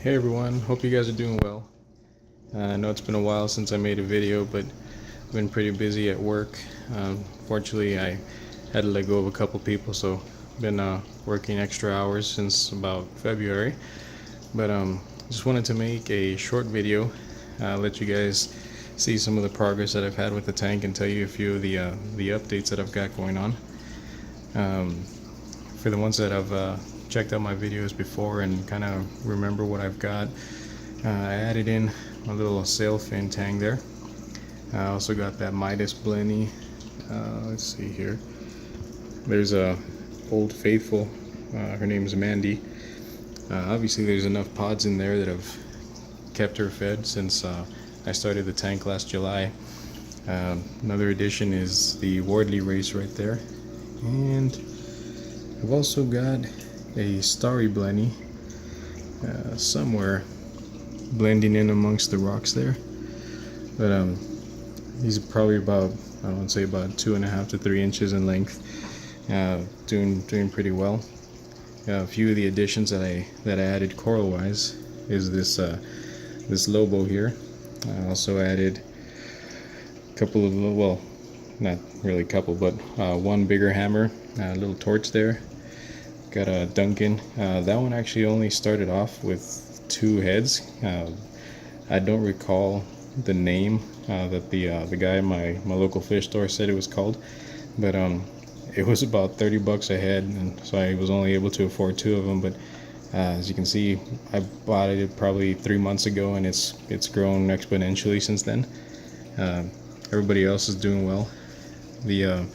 Hey everyone, hope you guys are doing well. I know it's been a while since I made a video, but I've been pretty busy at work. Fortunately, I had to let go of a couple people, so I've been working extra hours since about February. But just wanted to make a short video, let you guys see some of the progress that I've had with the tank and tell you a few of the updates that I've got going on. For the ones that have checked out my videos before and kind of remember what I've got, I added in a little sail fin tang there. I also got that Midas Blenny. Let's see here. There's a old faithful. Her name's Mandy. Obviously, there's enough pods in there that have kept her fed since I started the tank last July. Another addition is the Wardley race right there, and I've also got a Starry Blenny somewhere blending in amongst the rocks there. But he's probably about, I would say about 2.5 to 3 inches in length. Doing pretty well. A few of the additions that I added coral wise is this Lobo here. I also added a couple of, well, not really a couple, but one bigger hammer, a little torch there. Got a Duncan. That one actually only started off with 2 heads. I don't recall the name that the guy in my local fish store said it was called, but it was about $30 a head, and so I was only able to afford 2 of them. But as you can see, I bought it probably 3 months ago, and it's grown exponentially since then. Everybody else is doing well. The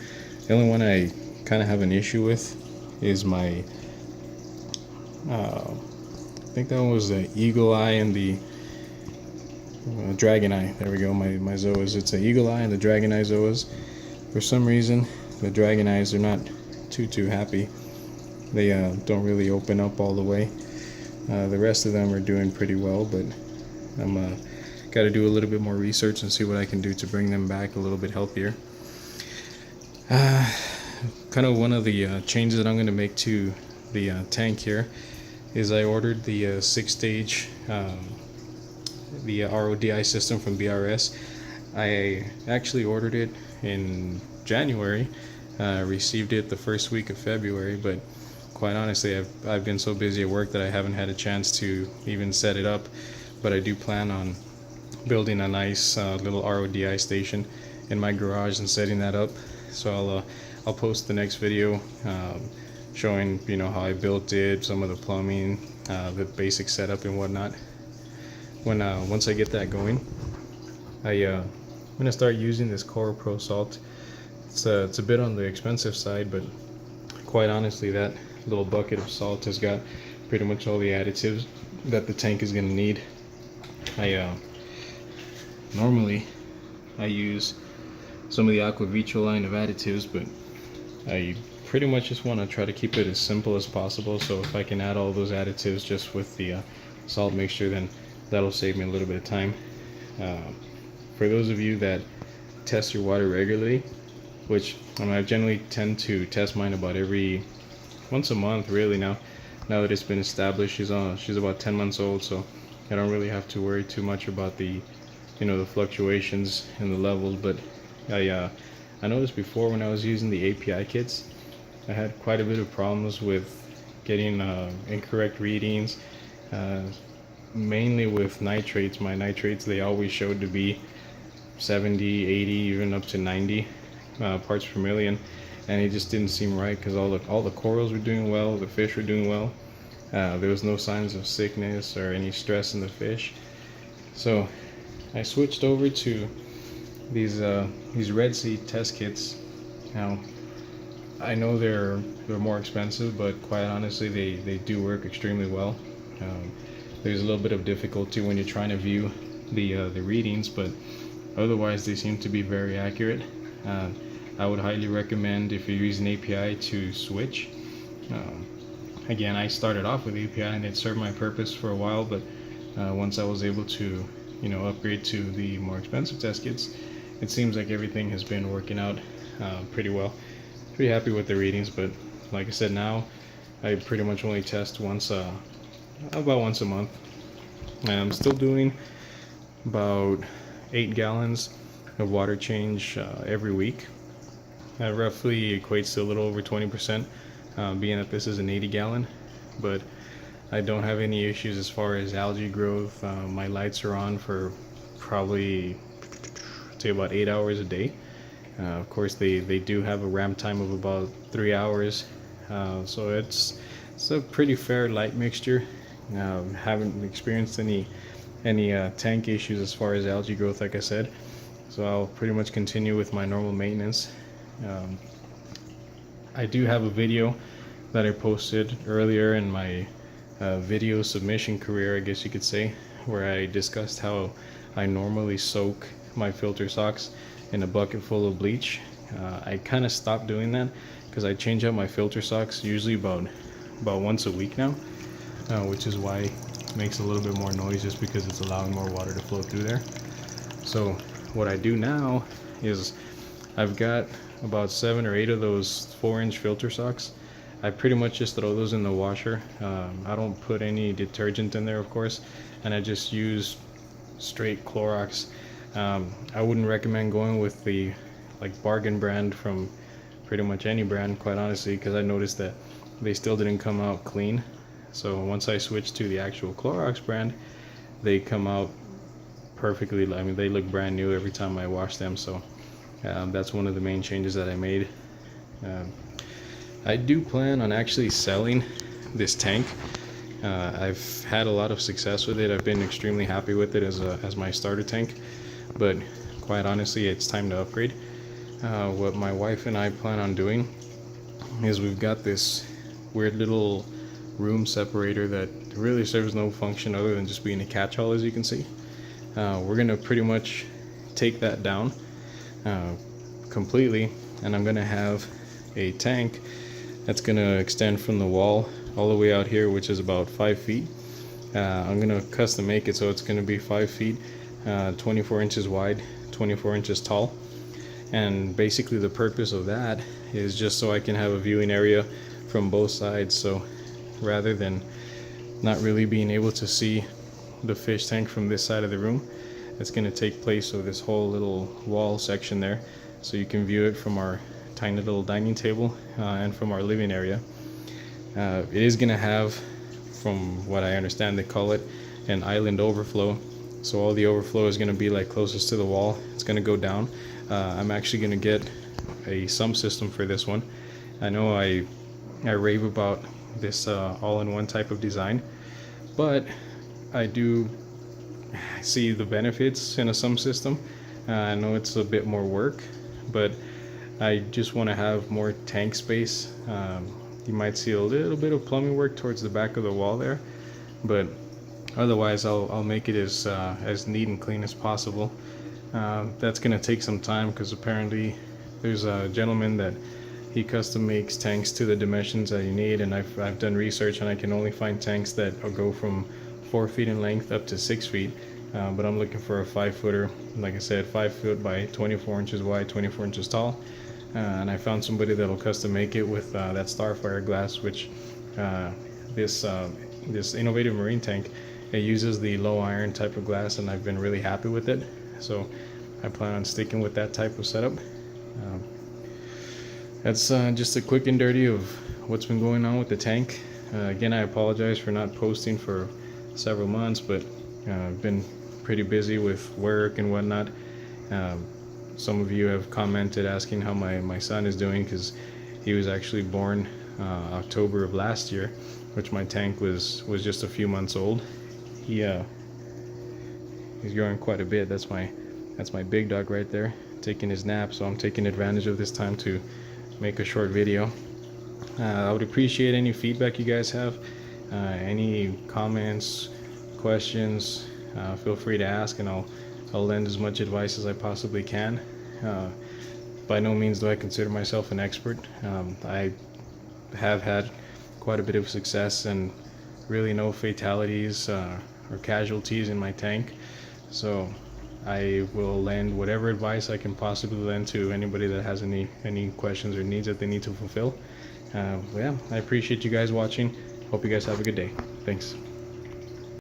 only one I kind of have an issue with is my I think that one was the Eagle Eye and the Dragon Eye. There we go, my zoas. It's the Eagle Eye and the Dragon Eye zoas. For some reason, the Dragon Eyes are not too happy. They don't really open up all the way. The rest of them are doing pretty well, but I'm got to do a little bit more research and see what I can do to bring them back a little bit healthier. Kind of one of the changes that I'm going to make to the tank here is I ordered the 6-stage the RODI system from BRS. I actually ordered it in January, received it the first week of February, but quite honestly I've been so busy at work that I haven't had a chance to even set it up. But I do plan on building a nice little RODI station in my garage and setting that up. So I'll post the next video showing how I built it, some of the plumbing, the basic setup and whatnot. When once I get that going, I'm gonna start using this Coral Pro salt. It's a bit on the expensive side, but quite honestly, that little bucket of salt has got pretty much all the additives that the tank is gonna need. Normally I use some of the Aqua Vitro line of additives, but I pretty much just want to try to keep it as simple as possible. So if I can add all those additives just with the salt mixture, then that'll save me a little bit of time. For those of you that test your water regularly, which I generally tend to test mine about once a month really now that it's been established. She's about 10 months old, so I don't really have to worry too much about the the fluctuations in the levels. But I noticed before when I was using the API kits, I had quite a bit of problems with getting incorrect readings, mainly with nitrates. My nitrates, they always showed to be 70, 80, even up to 90 parts per million, and it just didn't seem right because all the corals were doing well, the fish were doing well. There was no signs of sickness or any stress in the fish. So I switched over to these Red Sea test kits. Now I know they're more expensive, but quite honestly they do work extremely well. There's a little bit of difficulty when you're trying to view the readings, but otherwise they seem to be very accurate. I would highly recommend, if you're using API, to switch. Again, I started off with API and it served my purpose for a while, but once I was able to upgrade to the more expensive test kits, it seems like everything has been working out pretty well. Pretty happy with the readings, but like I said, now I pretty much only test about once a month. I'm still doing about 8 gallons of water change every week. That roughly equates to a little over 20%, being that this is an 80 gallon. But I don't have any issues as far as algae growth. My lights are on for probably, say, about 8 hours a day. Of course, they do have a ramp time of about 3 hours, so it's a pretty fair light mixture. Haven't experienced any tank issues as far as algae growth, like I said. So I'll pretty much continue with my normal maintenance. I do have a video that I posted earlier in my video submission career, I guess you could say, where I discussed how I normally soak my filter socks in a bucket full of bleach. I kind of stopped doing that because I change out my filter socks usually about once a week now, which is why it makes a little bit more noise, just because it's allowing more water to flow through there. So what I do now is I've got about 7 or 8 of those 4-inch filter socks. I pretty much just throw those in the washer. I don't put any detergent in there, of course, and I just use straight Clorox. I wouldn't recommend going with the bargain brand from pretty much any brand, quite honestly, because I noticed that they still didn't come out clean. So once I switched to the actual Clorox brand, they come out perfectly. I mean, they look brand new every time I wash them. So that's one of the main changes that I made. I do plan on actually selling this tank. I've had a lot of success with it. I've been extremely happy with it as my starter tank, but quite honestly, it's time to upgrade. What my wife and I plan on doing is we've got this weird little room separator that really serves no function other than just being a catch-all, as you can see. We're gonna pretty much take that down completely, and I'm gonna have a tank that's gonna extend from the wall all the way out here, which is about 5 feet. I'm gonna custom make it so it's gonna be 5 feet, 24 inches wide, 24 inches tall. And basically the purpose of that is just so I can have a viewing area from both sides. So rather than not really being able to see the fish tank from this side of the room, it's going to take place of this whole little wall section there, so you can view it from our tiny little dining table and from our living area. It is going to have, from what I understand, they call it an island overflow. So all the overflow is going to be like closest to the wall. It's going to go down. I'm actually going to get a sump system for this one. I know I rave about this all-in-one type of design, but I do see the benefits in a sump system. I know it's a bit more work, but I just want to have more tank space. You might see a little bit of plumbing work towards the back of the wall there, but otherwise I'll make it as neat and clean as possible. That's going to take some time because apparently there's a gentleman that he custom makes tanks to the dimensions that you need, and I've done research and I can only find tanks that go from 4 feet in length up to 6 feet. But I'm looking for a 5-footer, like I said, 5 foot by 24 inches wide, 24 inches tall. And I found somebody that'll custom make it with that Starfire glass, which this innovative marine tank, it uses the low iron type of glass, and I've been really happy with it. So I plan on sticking with that type of setup. That's just a quick and dirty of what's been going on with the tank. Again, I apologize for not posting for several months, but I've been pretty busy with work and whatnot. Some of you have commented asking how my son is doing, because he was actually born October of last year, which my tank was just a few months old. He's growing quite a bit. That's my big dog right there, taking his nap, so I'm taking advantage of this time to make a short video. I would appreciate any feedback you guys have, any comments, questions. Feel free to ask, and I'll lend as much advice as I possibly can. By no means do I consider myself an expert. I have had quite a bit of success and really no fatalities or casualties in my tank, so I will lend whatever advice I can possibly lend to anybody that has any questions or needs that they need to fulfill. Yeah, I appreciate you guys watching. Hope you guys have a good day. Thanks.